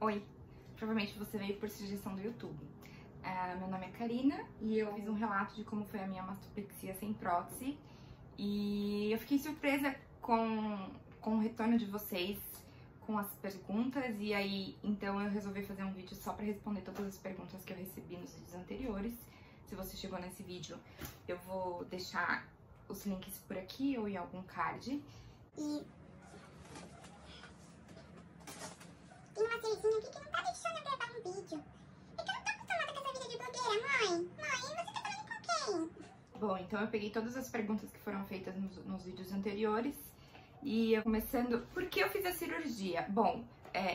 Oi, provavelmente você veio por sugestão do YouTube. Meu nome é Karina e eu fiz um relato de como foi a minha mastopexia sem prótese. E eu fiquei surpresa com o retorno de vocês, com as perguntas. E aí, então eu resolvi fazer um vídeo só pra responder todas as perguntas que eu recebi nos vídeos anteriores. Se você chegou nesse vídeo, eu vou deixar os links por aqui ou em algum card. E tem uma Terezinha aqui que não tá deixando eu gravar um vídeo. É que eu não tô acostumada com essa vida de blogueira, mãe. Mãe, você tá falando com quem? Bom, então eu peguei todas as perguntas que foram feitas nos vídeos anteriores. E eu começando... Por que eu fiz a cirurgia? Bom,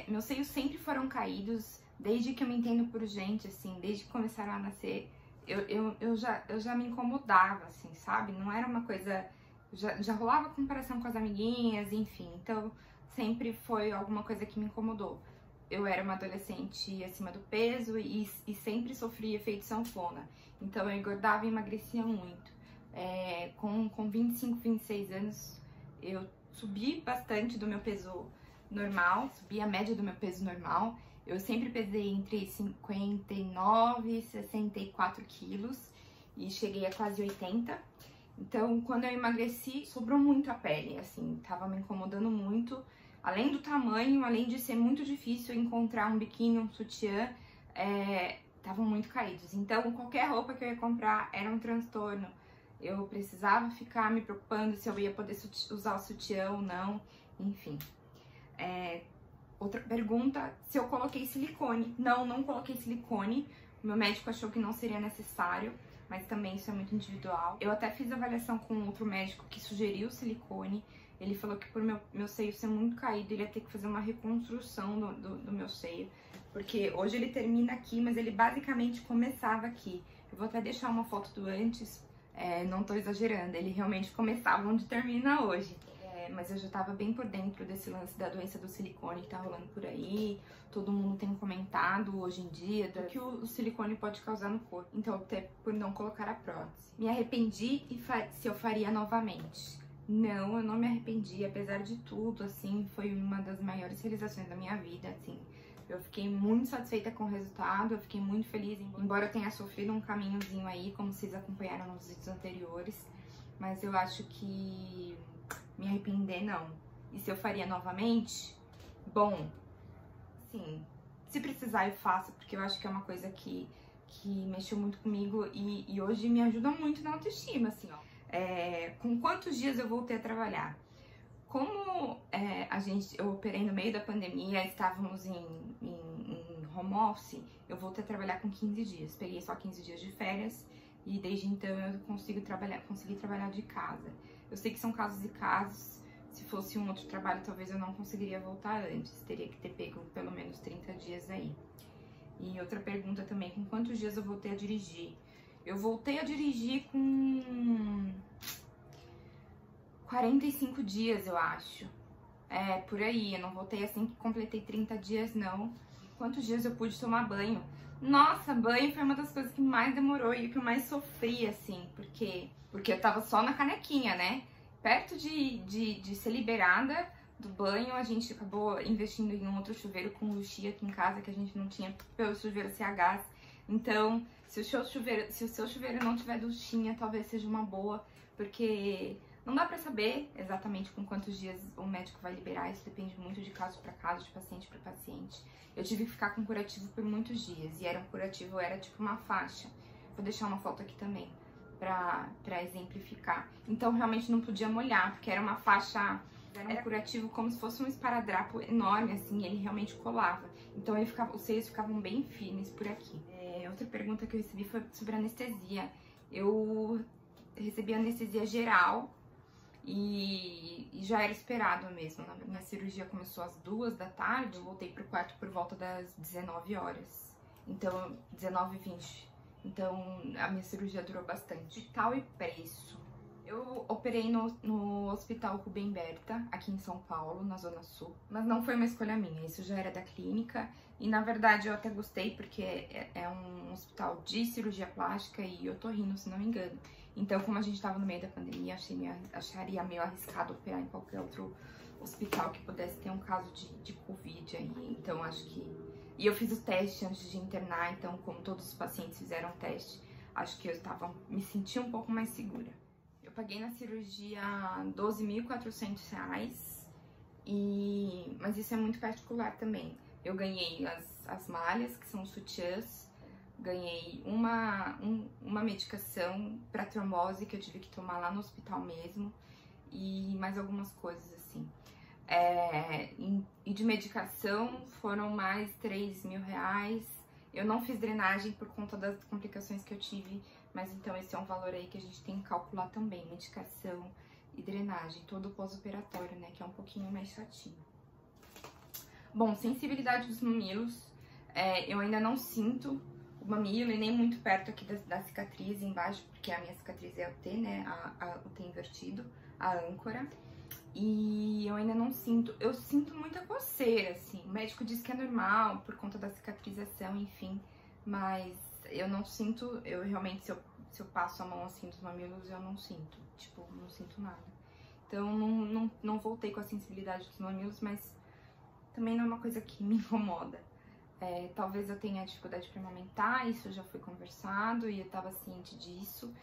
meus seios sempre foram caídos, desde que eu me entendo por gente, assim, desde que começaram a nascer. Eu já me incomodava, assim, sabe? Não era uma coisa... Já rolava comparação com as amiguinhas, enfim. Então, sempre foi alguma coisa que me incomodou. Eu era uma adolescente acima do peso e sempre sofria efeito sanfona. Então, eu engordava e emagrecia muito. Com 25, 26 anos, eu subi bastante do meu peso normal, subi a média do meu peso normal. Eu sempre pesei entre 59 e 64 quilos e cheguei a quase 80. Então, quando eu emagreci, sobrou muito a pele, assim, tava me incomodando muito. Além do tamanho, além de ser muito difícil encontrar um biquíni, um sutiã, estavam muito caídos. Então, qualquer roupa que eu ia comprar era um transtorno. Eu precisava ficar me preocupando se eu ia poder usar o sutiã ou não, enfim. Outra pergunta, se eu coloquei silicone. Não coloquei silicone. O meu médico achou que não seria necessário, mas também isso é muito individual. Eu até fiz avaliação com outro médico que sugeriu silicone. Ele falou que por meu seio ser muito caído, ele ia ter que fazer uma reconstrução do meu seio. Porque hoje ele termina aqui, mas ele basicamente começava aqui. Eu vou até deixar uma foto do antes, não tô exagerando, ele realmente começava onde termina hoje. Mas eu já tava bem por dentro desse lance da doença do silicone que tá rolando por aí. Todo mundo tem comentado hoje em dia do que o silicone pode causar no corpo. Então eu optei por não colocar a prótese. Me arrependi se eu faria novamente. Não, eu não me arrependi, apesar de tudo, assim, foi uma das maiores realizações da minha vida, assim. Eu fiquei muito satisfeita com o resultado, eu fiquei muito feliz, embora eu tenha sofrido um caminhozinho aí, como vocês acompanharam nos vídeos anteriores. Mas eu acho que me arrepender, não. E se eu faria novamente? Bom, sim, se precisar eu faço, porque eu acho que é uma coisa que mexeu muito comigo e hoje me ajuda muito na autoestima, assim, ó. Com quantos dias eu voltei a trabalhar? Como eu operei no meio da pandemia, estávamos em home office, eu voltei a trabalhar com 15 dias. Peguei só 15 dias de férias e desde então eu consegui trabalhar de casa. Eu sei que são casos e casos. Se fosse um outro trabalho, talvez eu não conseguiria voltar antes. Teria que ter pego pelo menos 30 dias aí. E outra pergunta também, com quantos dias eu voltei a dirigir? Eu voltei a dirigir com 45 dias, eu acho. Por aí. Eu não voltei assim que completei 30 dias, não. Quantos dias eu pude tomar banho? Nossa, banho foi uma das coisas que mais demorou e que eu mais sofri, assim. Porque eu tava só na canequinha, né? Perto de ser liberada do banho, a gente acabou investindo em um outro chuveiro com luxia aqui em casa, que a gente não tinha pelo chuveiro ser a gás. Então, se o seu chuveiro não tiver duchinha, talvez seja uma boa, porque não dá pra saber exatamente com quantos dias o médico vai liberar, isso depende muito de caso pra caso, de paciente pra paciente. Eu tive que ficar com curativo por muitos dias, e era um curativo, era tipo uma faixa. Vou deixar uma foto aqui também, pra exemplificar. Então, realmente não podia molhar, porque era uma faixa... Era um curativo como se fosse um esparadrapo enorme, assim, ele realmente colava. Então os seios ficavam bem firmes por aqui. Outra pergunta que eu recebi foi sobre anestesia. Eu recebi anestesia geral e já era esperado mesmo. Minha cirurgia começou às 2 da tarde, eu voltei pro quarto por volta das 19 horas. Então, 19h20. Então, a minha cirurgia durou bastante. Tal e preço. Eu operei no Hospital Rubem Berta, aqui em São Paulo, na Zona Sul. Mas não foi uma escolha minha, isso já era da clínica. E na verdade eu até gostei, porque é um hospital de cirurgia plástica e otorrino, se não me engano. Então, como a gente tava no meio da pandemia, acharia meio arriscado operar em qualquer outro hospital que pudesse ter um caso de Covid aí. Então, acho que E eu fiz o teste antes de internar, então como todos os pacientes fizeram o teste, acho que eu me senti um pouco mais segura. Eu paguei na cirurgia R$12.400, mas isso é muito particular também. Eu ganhei as malhas, que são os sutiãs, ganhei uma medicação para trombose que eu tive que tomar lá no hospital mesmo, e mais algumas coisas assim. E de medicação foram mais R$3.000. Eu não fiz drenagem por conta das complicações que eu tive, mas então esse é um valor aí que a gente tem que calcular também, medicação e drenagem, todo o pós-operatório, né, que é um pouquinho mais chatinho. Bom, sensibilidade dos mamilos, eu ainda não sinto o mamilo e nem muito perto aqui da cicatriz embaixo, porque a minha cicatriz é o T, né, o T invertido, a âncora. E eu ainda não sinto, eu sinto muita coceira, assim, o médico diz que é normal por conta da cicatrização, enfim, mas eu não sinto, eu realmente, se eu passo a mão assim dos mamilos, eu não sinto, tipo, não sinto nada. Então não voltei com a sensibilidade dos mamilos, mas também não é uma coisa que me incomoda. Talvez eu tenha dificuldade para amamentar, isso já foi conversado e eu tava ciente disso,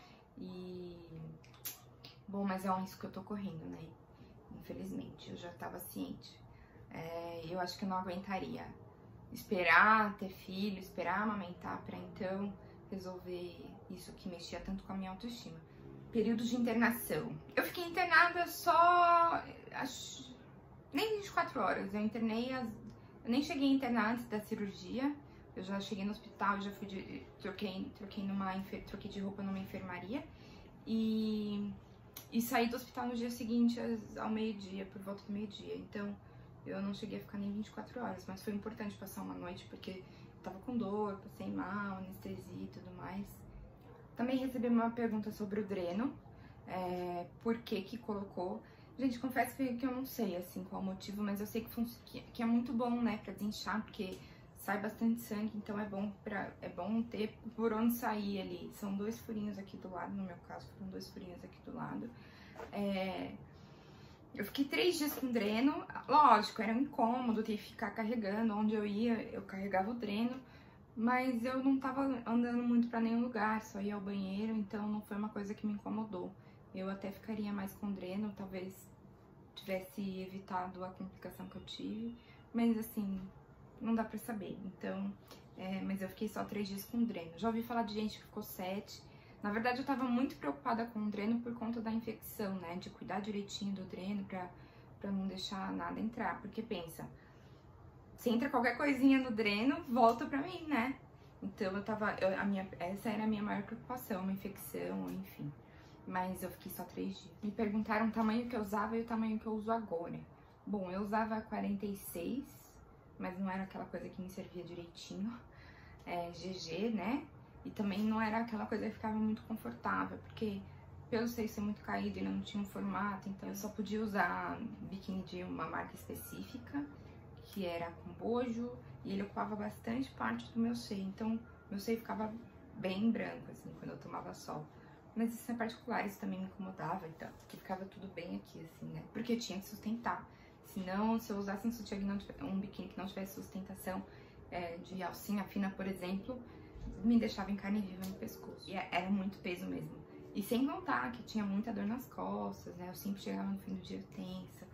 bom, mas é um risco que eu tô correndo, né? Infelizmente, eu já estava ciente. Eu acho que eu não aguentaria esperar ter filho, esperar amamentar para então resolver isso que mexia tanto com a minha autoestima. Período de internação. Eu fiquei internada só, nem 24 horas. Eu internei, eu nem cheguei a internar antes da cirurgia. Eu já cheguei no hospital, já fui troquei de roupa numa enfermaria e saí do hospital no dia seguinte, ao meio-dia, por volta do meio-dia. Então, eu não cheguei a ficar nem 24 horas, mas foi importante passar uma noite, porque eu tava com dor, passei mal, anestesia e tudo mais. Também recebi uma pergunta sobre o dreno, por que colocou. Gente, confesso que eu não sei, assim, qual o motivo, mas eu sei que é muito bom, né, pra desinchar, porque sai bastante sangue, então é bom ter por onde sair ali. São 2 furinhos aqui do lado, no meu caso foram 2 furinhos aqui do lado. Eu fiquei 3 dias com dreno, lógico, era um incômodo ter que ficar carregando, onde eu ia, eu carregava o dreno, mas eu não tava andando muito pra nenhum lugar, só ia ao banheiro, então não foi uma coisa que me incomodou. Eu até ficaria mais com dreno, talvez tivesse evitado a complicação que eu tive, mas assim, não dá pra saber, então, mas eu fiquei só 3 dias com dreno. Já ouvi falar de gente que ficou 7. Na verdade, eu tava muito preocupada com o dreno por conta da infecção, né, de cuidar direitinho do dreno pra não deixar nada entrar, porque pensa, se entra qualquer coisinha no dreno, volta pra mim, né? Então essa era a minha maior preocupação, uma infecção, enfim. Mas eu fiquei só 3 dias. Me perguntaram o tamanho que eu usava e o tamanho que eu uso agora. Bom, eu usava 46, mas não era aquela coisa que me servia direitinho, GG, né? E também não era aquela coisa que ficava muito confortável, porque pelo seio ser muito caído e não tinha um formato, então eu só podia usar biquíni de uma marca específica, que era com bojo, e ele ocupava bastante parte do meu seio, então meu seio ficava bem branco, assim, quando eu tomava sol. Mas isso é particular, isso também me incomodava, então, que ficava tudo bem aqui, assim, né? Porque eu tinha que sustentar. Senão, se eu usasse um biquíni que não tivesse sustentação, de alcinha fina, por exemplo, me deixava em carne viva no pescoço. E era muito peso mesmo. E sem contar que tinha muita dor nas costas, né? Eu sempre chegava no fim do dia tensa,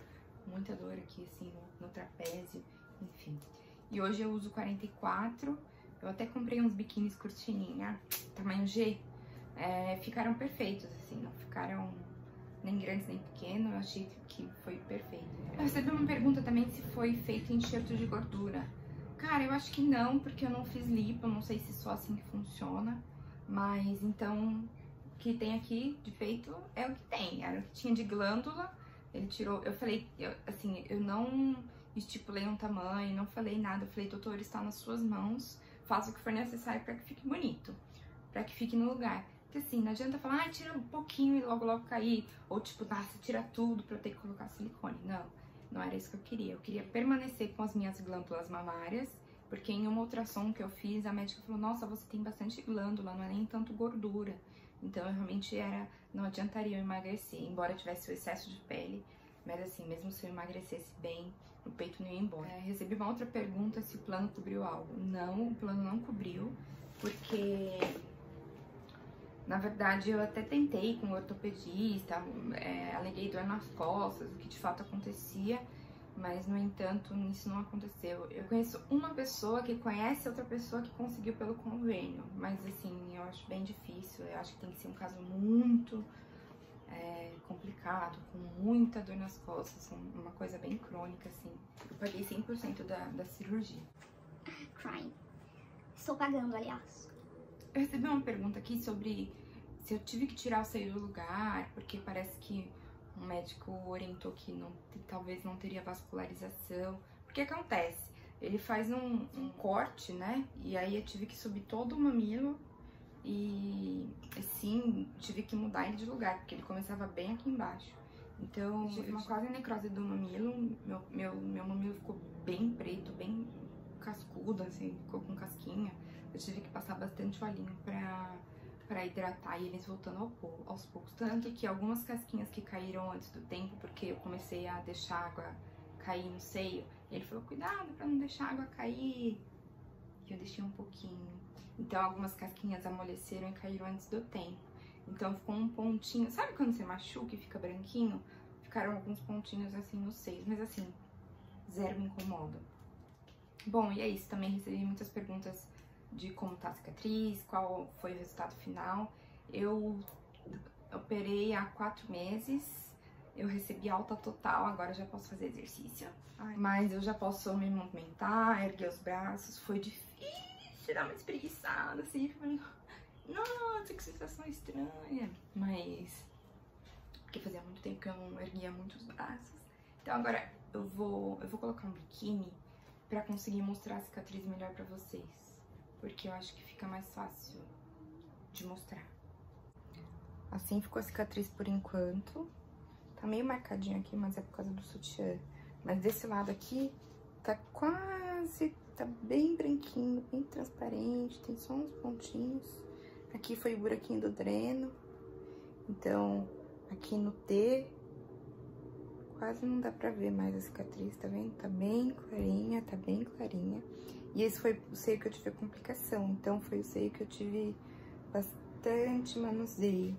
muita dor aqui, assim, no trapézio, enfim. E hoje eu uso 44, eu até comprei uns biquínis cortininha, tamanho G, ficaram perfeitos, assim, não ficaram nem grandes nem pequenos, eu achei que foi perfeito. Eu recebi uma pergunta também se foi feito enxerto de gordura. Cara, eu acho que não, porque eu não fiz lipo, não sei se só assim que funciona, mas então o que tem aqui de peito é o que tem, era o que tinha de glândula, ele tirou, eu falei, eu não estipulei um tamanho, não falei nada, eu falei, doutor, está nas suas mãos, faça o que for necessário para que fique bonito, para que fique no lugar. Porque assim, não adianta falar, tira um pouquinho e logo cair, ou tipo, você tira tudo pra eu ter que colocar silicone. Não era isso que eu queria permanecer com as minhas glândulas mamárias, porque em uma ultrassom que eu fiz, a médica falou, nossa, você tem bastante glândula, não é nem tanto gordura. Então, eu realmente não adiantaria eu emagrecer, embora tivesse o excesso de pele, Mas assim, mesmo se eu emagrecesse bem, o peito não ia embora. Recebi uma outra pergunta se o plano cobriu algo. Não, o plano não cobriu, porque na verdade eu até tentei com o ortopedista, aleguei dor nas costas, o que de fato acontecia, mas no entanto isso não aconteceu. Eu conheço uma pessoa que conhece outra pessoa que conseguiu pelo convênio, mas assim, eu acho bem difícil, eu acho que tem que ser um caso muito complicado, com muita dor nas costas, uma coisa bem crônica, assim. Eu paguei 100% da cirurgia. Crying. Estou pagando, aliás. Eu recebi uma pergunta aqui sobre se eu tive que tirar o seio do lugar, porque parece que um médico orientou que talvez não teria vascularização. Porque acontece? Ele faz um corte, né? E aí eu tive que subir todo o mamilo e sim, tive que mudar ele de lugar, porque ele começava bem aqui embaixo. Então, eu tive uma quase necrose do mamilo, meu mamilo ficou bem preto, bem cascudo, assim, ficou com casquinha. Eu tive que passar bastante olhinho pra hidratar e eles voltando aos poucos. Tanto que algumas casquinhas que caíram antes do tempo, porque eu comecei a deixar água cair no seio, ele falou, cuidado pra não deixar a água cair. E eu deixei um pouquinho. Então algumas casquinhas amoleceram e caíram antes do tempo. Então ficou um pontinho, sabe quando você machuca e fica branquinho? Ficaram alguns pontinhos assim nos seios, mas assim, zero me incomoda. Bom, e é isso, também recebi muitas perguntas de como tá a cicatriz, qual foi o resultado final. Eu operei há 4 meses, eu recebi alta total, agora já posso fazer exercício. Mas eu já posso me movimentar, erguer os braços, foi difícil dar uma espreguiçada, assim, falei, nossa, que sensação estranha. Mas, porque fazia muito tempo que eu não erguia muito os braços. Então agora eu vou colocar um biquíni pra conseguir mostrar a cicatriz melhor pra vocês. Porque eu acho que fica mais fácil de mostrar. Assim ficou a cicatriz por enquanto. Tá meio marcadinho aqui, mas é por causa do sutiã. Mas desse lado aqui, tá bem branquinho, bem transparente. Tem só uns pontinhos. Aqui foi o buraquinho do dreno. Então, aqui no T, quase não dá pra ver mais a cicatriz, tá vendo? Tá bem clarinha, tá bem clarinha. E esse foi o seio que eu tive a complicação, então foi o seio que eu tive bastante manuseio.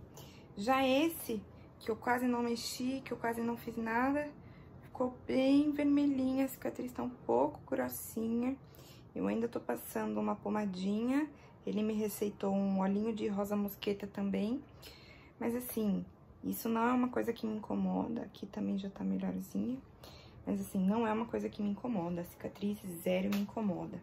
Já esse, que eu quase não mexi, que eu quase não fiz nada, ficou bem vermelhinha, a cicatriz tá um pouco grossinha. Eu ainda tô passando uma pomadinha, ele me receitou um olhinho de rosa mosqueta também. Mas assim, isso não é uma coisa que me incomoda, aqui também já tá melhorzinha. Mas assim, não é uma coisa que me incomoda, a cicatriz zero me incomoda.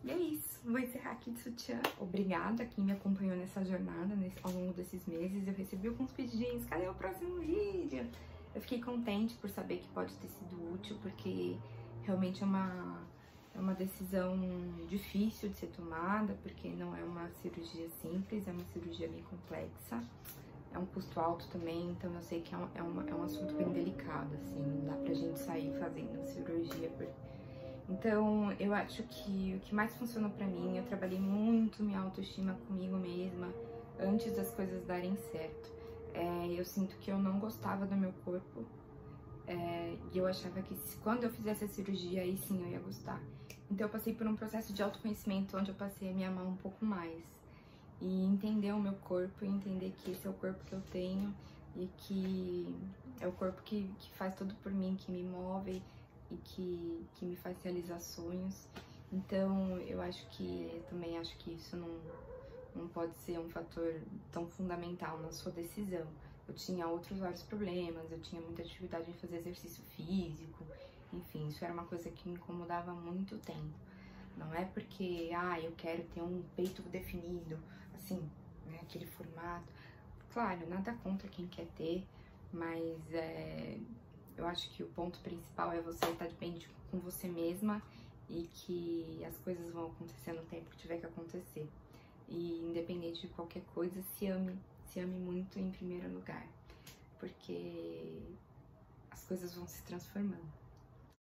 E é isso, vou encerrar aqui de sutiã. Obrigada a quem me acompanhou nessa jornada, ao longo desses meses. Eu recebi alguns pedidinhos, cadê o próximo vídeo? Eu fiquei contente por saber que pode ter sido útil, porque realmente é uma decisão difícil de ser tomada, porque não é uma cirurgia simples, é uma cirurgia bem complexa. É um custo alto também, então eu sei que é um assunto bem delicado, assim, não dá pra gente sair fazendo cirurgia. Então, eu acho que o que mais funcionou pra mim, eu trabalhei muito minha autoestima comigo mesma, antes das coisas darem certo. Eu sinto que eu não gostava do meu corpo, e eu achava que quando eu fizesse a cirurgia, aí sim eu ia gostar. Então eu passei por um processo de autoconhecimento, onde eu passei a me amar um pouco mais. E entender o meu corpo, e entender que esse é o corpo que eu tenho e que é o corpo que faz tudo por mim, que me move e que me faz realizar sonhos. Então eu também acho que isso não pode ser um fator tão fundamental na sua decisão. Eu tinha outros vários problemas, eu tinha muita dificuldade em fazer exercício físico, enfim, isso era uma coisa que me incomodava há muito tempo. Não é porque, eu quero ter um peito definido, assim, né, aquele formato. Claro, nada contra quem quer ter, mas eu acho que o ponto principal é você estar bem com você mesma e que as coisas vão acontecer no tempo que tiver que acontecer. E independente de qualquer coisa, se ame muito em primeiro lugar, porque as coisas vão se transformando.